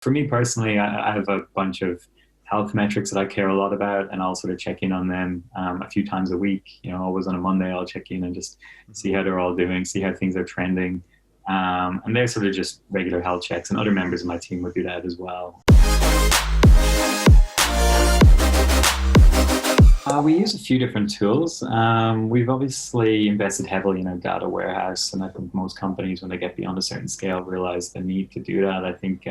For me personally, I have a bunch of health metrics that I care a lot about, and I'll sort of check in on them a few times a week. Always on a Monday, I'll check in and just see how they're all doing, see how things are trending. And they're sort of just regular health checks, and other members of my team would do that as well. We use a few different tools. We've obviously invested heavily in our data warehouse, and I think most companies, when they get beyond a certain scale, realize the need to do that. I think,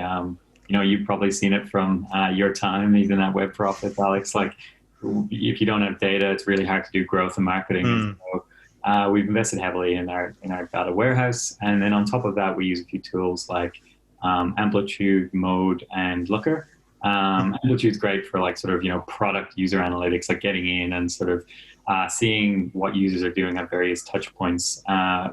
you've probably seen it from your time, even at WEBPROFITS, Alex. Like, if you don't have data, it's really hard to do growth and marketing. So we've invested heavily in our data warehouse, and then on top of that, we use a few tools like Amplitude, Mode, and Looker. Amplitude is great for product user analytics, like getting in and sort of seeing what users are doing at various touch points.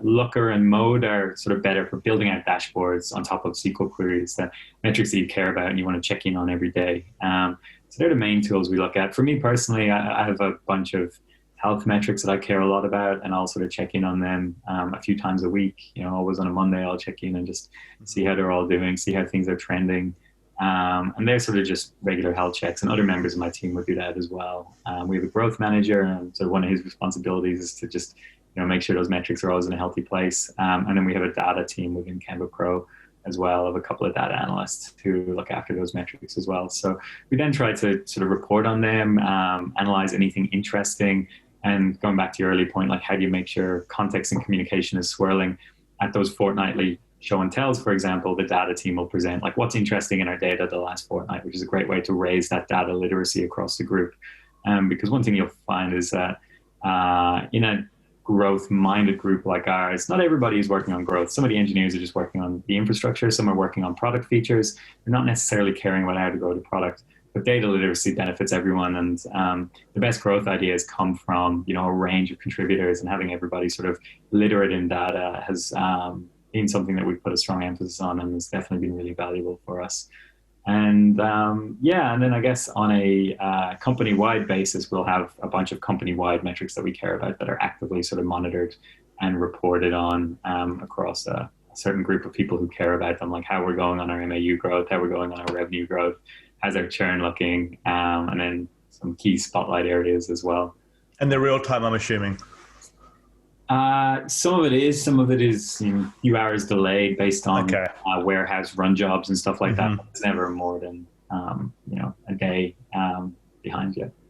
Looker and Mode are sort of better for building out dashboards on top of SQL queries, the metrics that you care about and you want to check in on every day. So they're the main tools we look at. For me personally, I have a bunch of health metrics that I care a lot about, and I'll sort of check in on them a few times a week. Always on a Monday, I'll check in and just see how they're all doing, see how things are trending. And they're sort of just regular health checks, and other members of my team would do that as well. We have a growth manager, and so one of his responsibilities is to just make sure those metrics are always in a healthy place. And then we have a data team within Canva Pro as well, of a couple of data analysts who look after those metrics as well. So we then try to sort of report on them, analyze anything interesting, and going back to your early point, like how do you make sure context and communication is swirling at those fortnightly show and tells. For example, the data team will present like what's interesting in our data the last fortnight, which is a great way to raise that data literacy across the group. Because one thing you'll find is that in a growth-minded group like ours, not everybody is working on growth. Some of the engineers are just working on the infrastructure. Some are working on product features. They're not necessarily caring about how to grow the product. But data literacy benefits everyone, and the best growth ideas come from a range of contributors, and having everybody sort of literate in data has been something that we've put a strong emphasis on, and has definitely been really valuable for us. And and then I guess on a company-wide basis, we'll have a bunch of company-wide metrics that we care about that are actively sort of monitored and reported on across a certain group of people who care about them, like how we're going on our MAU growth, how we're going on our revenue growth, how's our churn looking, and then some key spotlight areas as well. And they're real time, I'm assuming. Some of it is a few hours delayed based on warehouse run jobs and stuff like that. It's never more than a day behind you.